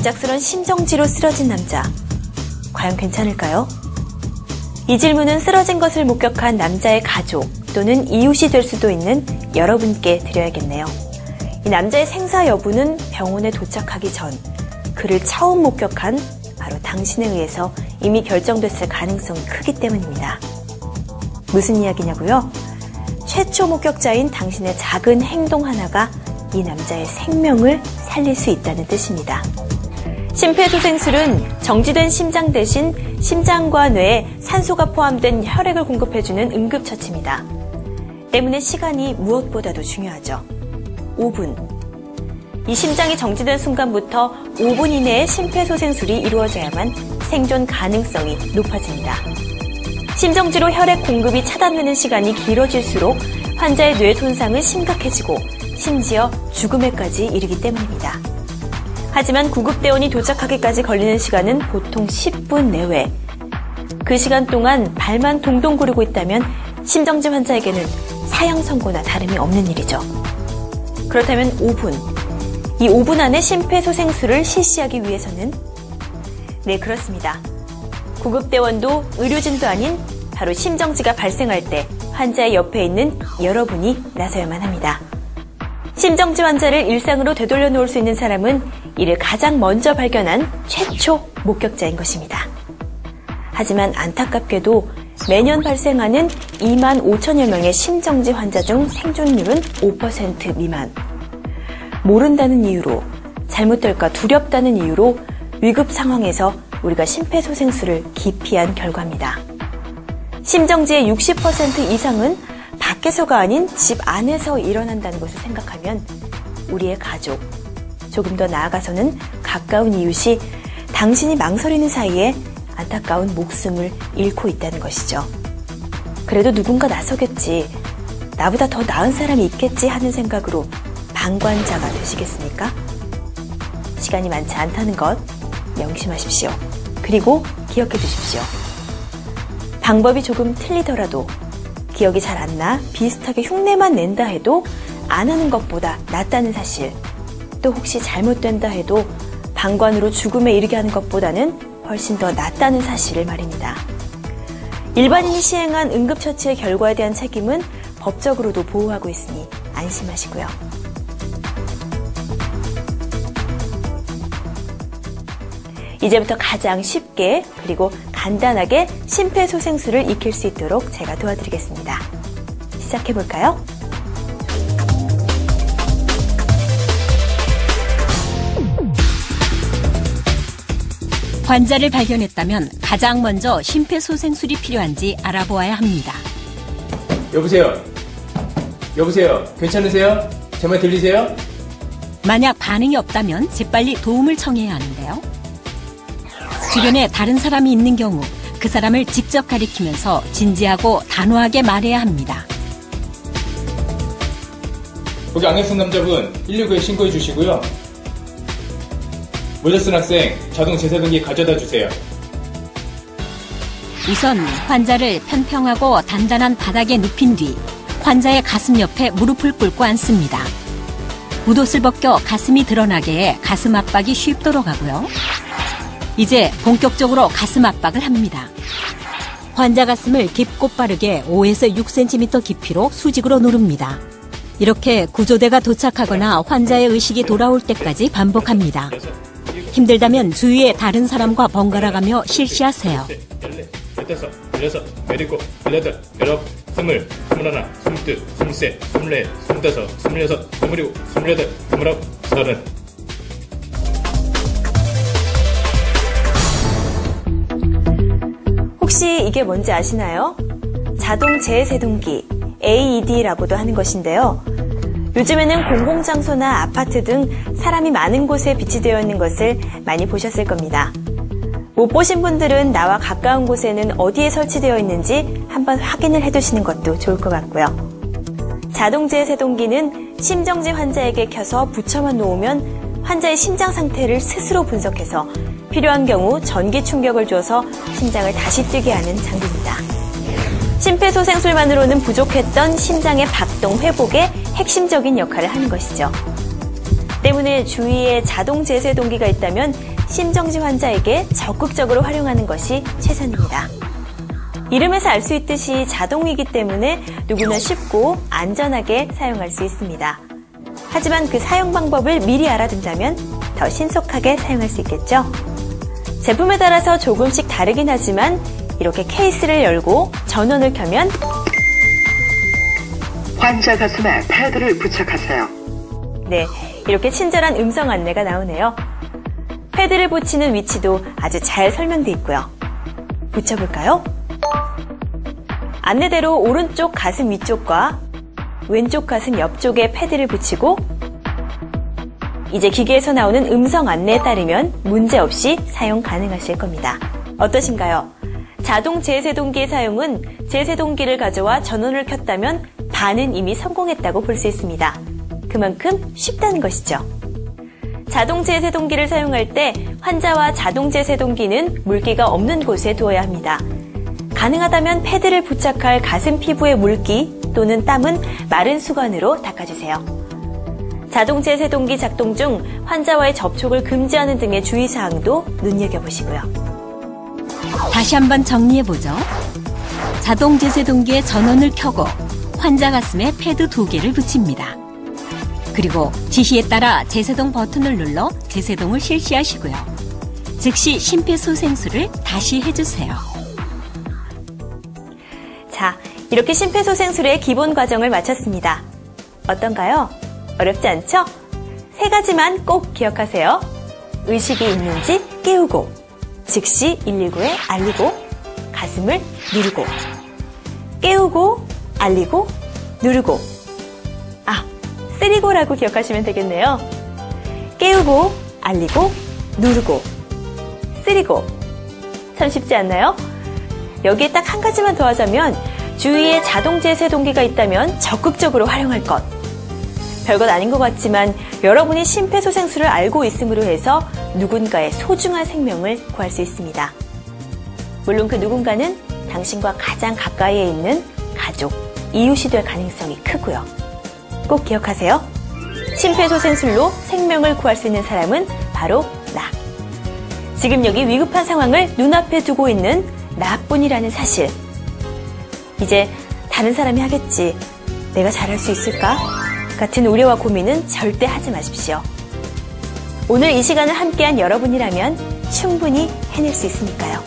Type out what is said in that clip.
갑작스런 심정지로 쓰러진 남자. 과연 괜찮을까요? 이 질문은 쓰러진 것을 목격한 남자의 가족 또는 이웃이 될 수도 있는 여러분께 드려야겠네요. 이 남자의 생사 여부는 병원에 도착하기 전 그를 처음 목격한 바로 당신에 의해서 이미 결정됐을 가능성이 크기 때문입니다. 무슨 이야기냐고요? 최초 목격자인 당신의 작은 행동 하나가 이 남자의 생명을 살릴 수 있다는 뜻입니다. 심폐소생술은 정지된 심장 대신 심장과 뇌에 산소가 포함된 혈액을 공급해주는 응급처치입니다. 때문에 시간이 무엇보다도 중요하죠. 5분. 이 심장이 정지된 순간부터 5분 이내에 심폐소생술이 이루어져야만 생존 가능성이 높아집니다. 심정지로 혈액 공급이 차단되는 시간이 길어질수록 환자의 뇌 손상은 심각해지고 심지어 죽음에까지 이르기 때문입니다. 하지만 구급대원이 도착하기까지 걸리는 시간은 보통 10분 내외. 그 시간 동안 발만 동동 구르고 있다면 심정지 환자에게는 사형 선고나 다름이 없는 일이죠. 그렇다면 5분. 이 5분 안에 심폐소생술을 실시하기 위해서는? 네, 그렇습니다. 구급대원도 의료진도 아닌 바로 심정지가 발생할 때 환자의 옆에 있는 여러분이 나서야만 합니다. 심정지 환자를 일상으로 되돌려 놓을 수 있는 사람은 이를 가장 먼저 발견한 최초 목격자인 것입니다. 하지만 안타깝게도 매년 발생하는 2만 5천여 명의 심정지 환자 중 생존율은 5% 미만. 모른다는 이유로, 잘못될까 두렵다는 이유로 위급 상황에서 우리가 심폐소생술을 기피한 결과입니다. 심정지의 60% 이상은 밖에서가 아닌 집 안에서 일어난다는 것을 생각하면 우리의 가족, 조금 더 나아가서는 가까운 이웃이 당신이 망설이는 사이에 안타까운 목숨을 잃고 있다는 것이죠. 그래도 누군가 나서겠지, 나보다 더 나은 사람이 있겠지 하는 생각으로 방관자가 되시겠습니까? 시간이 많지 않다는 것 명심하십시오. 그리고 기억해 두십시오. 방법이 조금 틀리더라도, 기억이 잘 안 나 비슷하게 흉내만 낸다 해도 안 하는 것보다 낫다는 사실, 또 혹시 잘못된다 해도 방관으로 죽음에 이르게 하는 것보다는 훨씬 더 낫다는 사실을 말입니다. 일반인이 시행한 응급처치의 결과에 대한 책임은 법적으로도 보호하고 있으니 안심하시고요. 이제부터 가장 쉽게 그리고 간단하게 심폐소생술을 익힐 수 있도록 제가 도와드리겠습니다. 시작해볼까요? 환자를 발견했다면 가장 먼저 심폐소생술이 필요한지 알아보아야 합니다. 여보세요? 여보세요? 괜찮으세요? 제 말 들리세요? 만약 반응이 없다면 재빨리 도움을 청해야 하는데요. 주변에 다른 사람이 있는 경우 그 사람을 직접 가리키면서 진지하고 단호하게 말해야 합니다. 거기 안경 쓴 남자분 119에 신고해 주시고요. 모자 쓴 학생 자동 제사등기 가져다 주세요. 우선 환자를 평평하고 단단한 바닥에 눕힌 뒤 환자의 가슴 옆에 무릎을 꿇고 앉습니다. 웃옷을 벗겨 가슴이 드러나게 해 가슴 압박이 쉽도록 하고요. 이제 본격적으로 가슴 압박을 합니다. 환자 가슴을 깊고 빠르게 5에서 6cm 깊이로 수직으로 누릅니다. 이렇게 구조대가 도착하거나 환자의 의식이 돌아올 때까지 반복합니다. 힘들다면 주위의 다른 사람과 번갈아가며 실시하세요. 15, 16, 17, 18, 19, 20, 21, 22, 23, 24, 25, 26, 27, 28, 29, 30. 혹시 이게 뭔지 아시나요? 자동 재세동기, AED라고도 하는 것인데요. 요즘에는 공공장소나 아파트 등 사람이 많은 곳에 비치되어 있는 것을 많이 보셨을 겁니다. 못 보신 분들은 나와 가까운 곳에는 어디에 설치되어 있는지 한번 확인을 해두시는 것도 좋을 것 같고요. 자동 재세동기는 심정지 환자에게 켜서 붙여만 놓으면 환자의 심장 상태를 스스로 분석해서 필요한 경우 전기 충격을 줘서 심장을 다시 뛰게 하는 장비입니다. 심폐소생술만으로는 부족했던 심장의 박동 회복에 핵심적인 역할을 하는 것이죠. 때문에 주위에 자동 제세 동기가 있다면 심정지 환자에게 적극적으로 활용하는 것이 최선입니다. 이름에서 알 수 있듯이 자동이기 때문에 누구나 쉽고 안전하게 사용할 수 있습니다. 하지만 그 사용 방법을 미리 알아둔다면 더 신속하게 사용할 수 있겠죠? 제품에 따라서 조금씩 다르긴 하지만 이렇게 케이스를 열고 전원을 켜면 환자 가슴에 패드를 부착하세요. 네, 이렇게 친절한 음성 안내가 나오네요. 패드를 붙이는 위치도 아주 잘 설명돼 있고요. 붙여볼까요? 안내대로 오른쪽 가슴 위쪽과 왼쪽 가슴 옆쪽에 패드를 붙이고 이제 기계에서 나오는 음성 안내에 따르면 문제없이 사용 가능하실 겁니다. 어떠신가요? 자동 제세동기의 사용은 제세동기를 가져와 전원을 켰다면 반은 이미 성공했다고 볼 수 있습니다. 그만큼 쉽다는 것이죠. 자동 제세동기를 사용할 때 환자와 자동 제세동기는 물기가 없는 곳에 두어야 합니다. 가능하다면 패드를 부착할 가슴 피부의 물기 또는 땀은 마른 수건으로 닦아주세요. 자동 제세동기 작동 중 환자와의 접촉을 금지하는 등의 주의사항도 눈여겨보시고요. 다시 한번 정리해보죠. 자동 제세동기의 전원을 켜고 환자 가슴에 패드 2개를 붙입니다. 그리고 지시에 따라 제세동 버튼을 눌러 제세동을 실시하시고요. 즉시 심폐소생술을 다시 해주세요. 자, 이렇게 심폐소생술의 기본 과정을 마쳤습니다. 어떤가요? 어렵지 않죠? 3가지만 꼭 기억하세요. 의식이 있는지 깨우고, 즉시 119에 알리고, 가슴을 누르고, 깨우고, 알리고, 누르고. 쓰리고라고 기억하시면 되겠네요. 깨우고, 알리고, 누르고, 쓰리고. 참 쉽지 않나요? 여기에 딱 한 가지만 더 하자면 주위에 자동 제세동기가 있다면 적극적으로 활용할 것. 별것 아닌 것 같지만 여러분이 심폐소생술을 알고 있음으로 해서 누군가의 소중한 생명을 구할 수 있습니다. 물론 그 누군가는 당신과 가장 가까이에 있는 가족, 이웃이 될 가능성이 크고요. 꼭 기억하세요. 심폐소생술로 생명을 구할 수 있는 사람은 바로 나. 지금 여기 위급한 상황을 눈앞에 두고 있는 나뿐이라는 사실. 이제 다른 사람이 하겠지, 내가 잘할 수 있을까? 같은 우려와 고민은 절대 하지 마십시오. 오늘 이 시간을 함께한 여러분이라면 충분히 해낼 수 있으니까요.